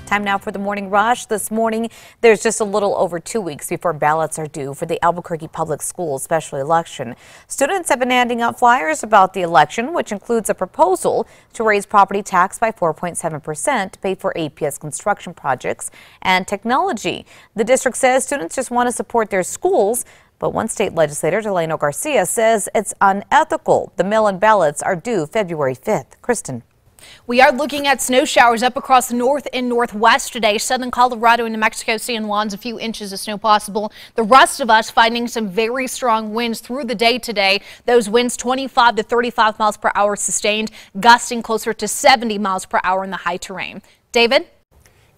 Time now for the morning rush. This morning, there's just a little over 2 weeks before ballots are due for the Albuquerque Public Schools special election. Students have been handing out flyers about the election, which includes a proposal to raise property tax by 4.7% to pay for APS construction projects and technology. The district says students just want to support their schools, but one state legislator, Delano Garcia, says it's unethical. The mail-in ballots are due February 5th. Kristen. We are looking at snow showers up across the north and northwest today. Southern Colorado and New Mexico, San Juan's a few inches of snow possible. The rest of us finding some very strong winds through the day today. Those winds 25 to 35 miles per hour sustained, gusting closer to 70 miles per hour in the high terrain. David?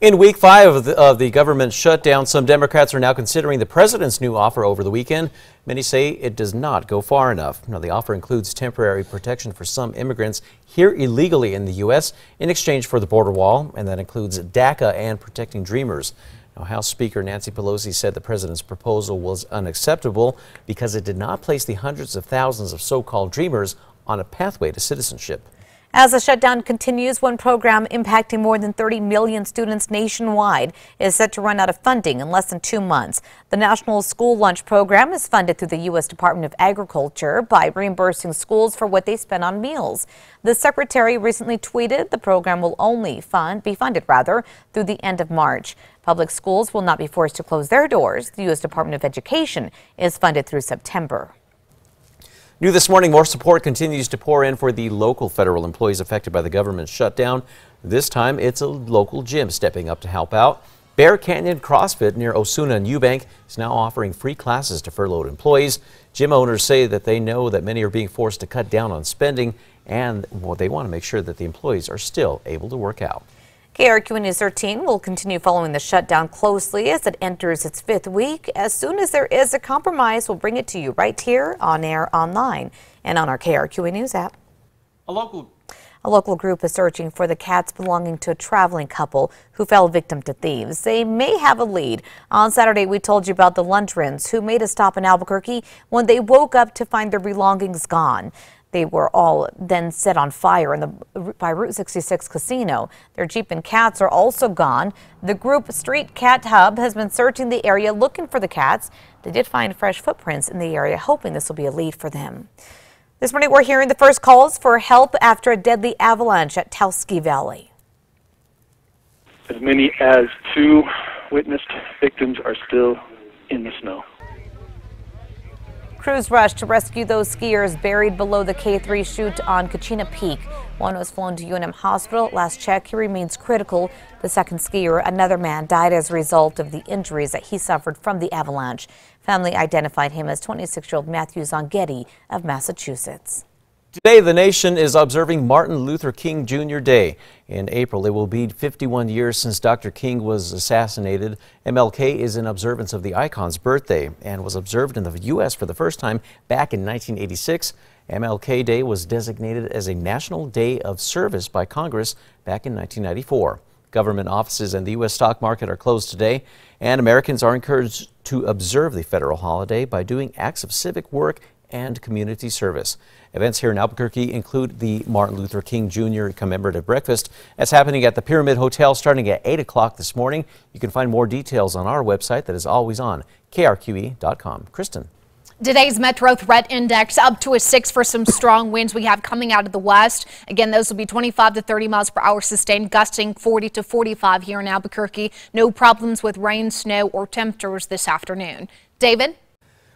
In week 5 of the government shutdown, some Democrats are now considering the president's new offer over the weekend. Many say it does not go far enough. Now, the offer includes temporary protection for some immigrants here illegally in the U.S. in exchange for the border wall, and that includes DACA and protecting Dreamers. Now, House Speaker Nancy Pelosi said the president's proposal was unacceptable because it did not place the hundreds of thousands of so-called Dreamers on a pathway to citizenship. As the shutdown continues, one program impacting more than 30 million students nationwide is set to run out of funding in less than 2 months. The National School Lunch Program is funded through the U.S. Department of Agriculture by reimbursing schools for what they spend on meals. The secretary recently tweeted the program will only be funded through the end of March. Public schools will not be forced to close their doors. The U.S. Department of Education is funded through September. New this morning, more support continues to pour in for the local federal employees affected by the government shutdown. This time, it's a local gym stepping up to help out. Bear Canyon CrossFit near Osuna and Eubank is now offering free classes to furloughed employees. Gym owners say that they know that many are being forced to cut down on spending, and they want to make sure that the employees are still able to work out. KRQE News 13 will continue following the shutdown closely as it enters its 5th week. As soon as there is a compromise, we'll bring it to you right here on air, online, and on our KRQE News app. A local group is searching for the cats belonging to a traveling couple who fell victim to thieves. They may have a lead. On Saturday, we told you about the Lundgrens who made a stop in Albuquerque when they woke up to find their belongings gone. They were all then set on fire by Route 66 Casino. Their Jeep and cats are also gone. The group Street Cat Hub has been searching the area looking for the cats. They did find fresh footprints in the area, hoping this will be a lead for them. This morning, we're hearing the first calls for help after a deadly avalanche at Towski Valley. As many as 2 witnessed victims are still in the snow. Crews rushed to rescue those skiers buried below the K3 chute on Kachina Peak. One was flown to UNM Hospital. Last check, he remains critical. The second skier, another man, died as a result of the injuries that he suffered from the avalanche. Family identified him as 26-year-old Matthew Zonghetti of Massachusetts. Today, the nation is observing Martin Luther King Jr. Day. In April, it will be 51 years since Dr. King was assassinated. MLK is in observance of the icon's birthday and was observed in the U.S. for the first time back in 1986. MLK Day was designated as a National Day of Service by Congress back in 1994. Government offices and the U.S. stock market are closed today, and Americans are encouraged to observe the federal holiday by doing acts of civic work and community service. Events here in Albuquerque include the Martin Luther King Jr. commemorative breakfast. That's happening at the Pyramid Hotel starting at 8 o'clock this morning. You can find more details on our website that is always on krqe.com. Kristen. Today's Metro Threat Index up to a 6 for some strong winds we have coming out of the west. Again, those will be 25 to 30 miles per hour sustained, gusting 40 to 45 here in Albuquerque. No problems with rain, snow, or temperatures this afternoon. David?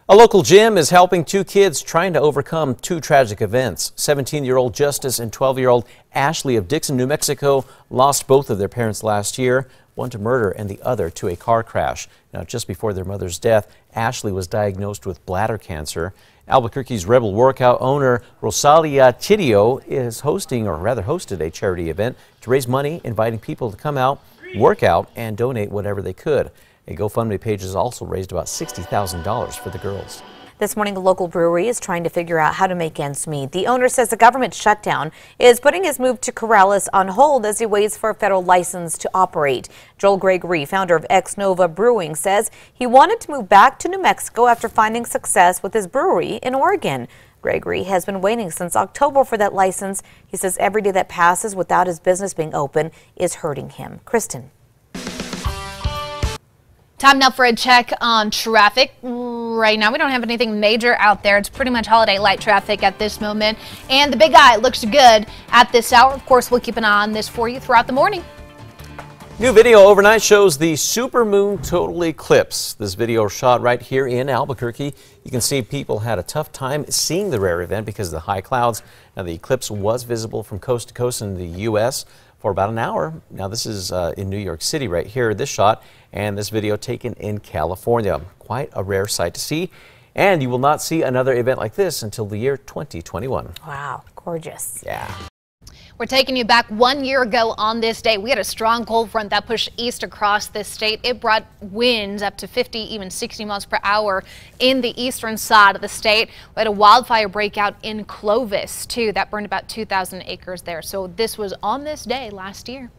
A local gym is helping 2 kids trying to overcome 2 tragic events. 17-year-old Justice and 12-year-old Ashley of Dixon, New Mexico lost both of their parents last year, one to murder and the other to a car crash. Now, just before their mother's death, Ashley was diagnosed with bladder cancer. Albuquerque's Rebel Workout owner Rosalia Chidio is hosted a charity event to raise money, inviting people to come out, work out, and donate whatever they could. A GoFundMe page has also raised about $60,000 for the girls. This morning, a local brewery is trying to figure out how to make ends meet. The owner says the government shutdown is putting his move to Corrales on hold as he waits for a federal license to operate. Joel Gregory, founder of Ex Nova Brewing, says he wanted to move back to New Mexico after finding success with his brewery in Oregon. Gregory has been waiting since October for that license. He says every day that passes without his business being open is hurting him. Kristen. Time now for a check on traffic. Right now, we don't have anything major out there. It's pretty much holiday light traffic at this moment. And the Big Eye looks good at this hour. Of course, we'll keep an eye on this for you throughout the morning. New video overnight shows the supermoon total eclipse. This video shot right here in Albuquerque. You can see people had a tough time seeing the rare event because of the high clouds. Now, the eclipse was visible from coast to coast in the U.S. for about an hour. Now, this is in New York City right here, this shot, and this video taken in California. Quite a rare sight to see, and you will not see another event like this until the year 2021. Wow, gorgeous. Yeah. We're taking you back 1 year ago on this day. We had a strong cold front that pushed east across this state. It brought winds up to 50, even 60 miles per hour in the eastern side of the state. We had a wildfire breakout in Clovis, too. That burned about 2,000 acres there. So this was on this day last year.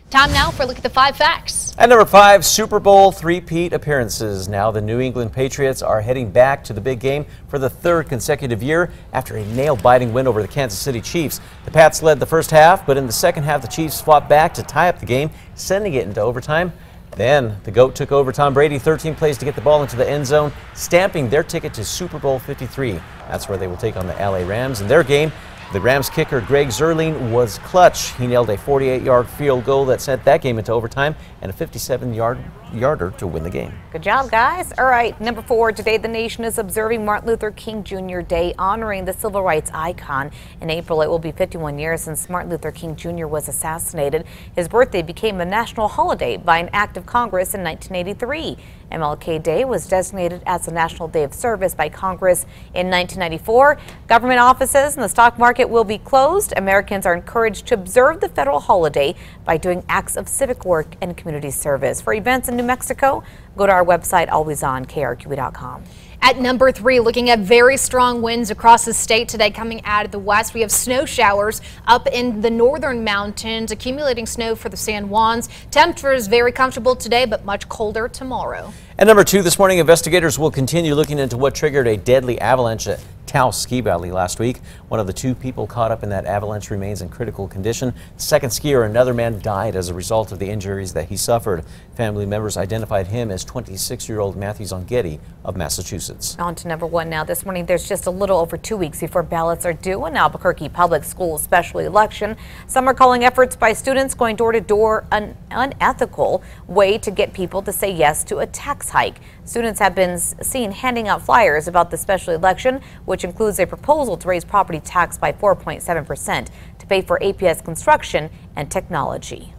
Time now for a look at the 5 facts. At number 5, Super Bowl three-peat appearances. Now the New England Patriots are heading back to the big game for the 3rd consecutive year after a nail-biting win over the Kansas City Chiefs. The Pats led the first half, but in the second half the Chiefs fought back to tie up the game, sending it into overtime. Then the GOAT took over Tom Brady 13 plays to get the ball into the end zone, stamping their ticket to Super Bowl 53. That's where they will take on the LA Rams in their game. The Rams kicker Greg Zerling was clutch. He nailed a 48-yard field goal that sent that game into overtime and a 57-yarder to win the game. Good job, guys. All right, number 4, today the nation is observing Martin Luther King Jr. Day, honoring the civil rights icon. In April, it will be 51 years since Martin Luther King Jr. was assassinated. His birthday became a national holiday by an act of Congress in 1983. MLK Day was designated as a national day of service by Congress in 1994. Government offices and the stock market will be closed. Americans are encouraged to observe the federal holiday by doing acts of civic work and community service. For events in New Mexico, go to our website, alwayson.krqe.com. At number 3, looking at very strong winds across the state today coming out of the west. We have snow showers up in the northern mountains, accumulating snow for the San Juans. Temperature is very comfortable today, but much colder tomorrow. At number 2 this morning, investigators will continue looking into what triggered a deadly avalanche at Taos Ski Valley last week. One of the 2 people caught up in that avalanche remains in critical condition. The second skier, another man, died as a result of the injuries that he suffered. Family members identified him as 26-year-old Matthew Zonghetti of Massachusetts. On to number 1 now. This morning, there's just a little over 2 weeks before ballots are due in Albuquerque Public Schools special election. Some are calling efforts by students going door to door an unethical way to get people to say yes to a tax hike. Students have been seen handing out flyers about the special election, which includes a proposal to raise property tax by 4.7% to pay for APS construction and technology.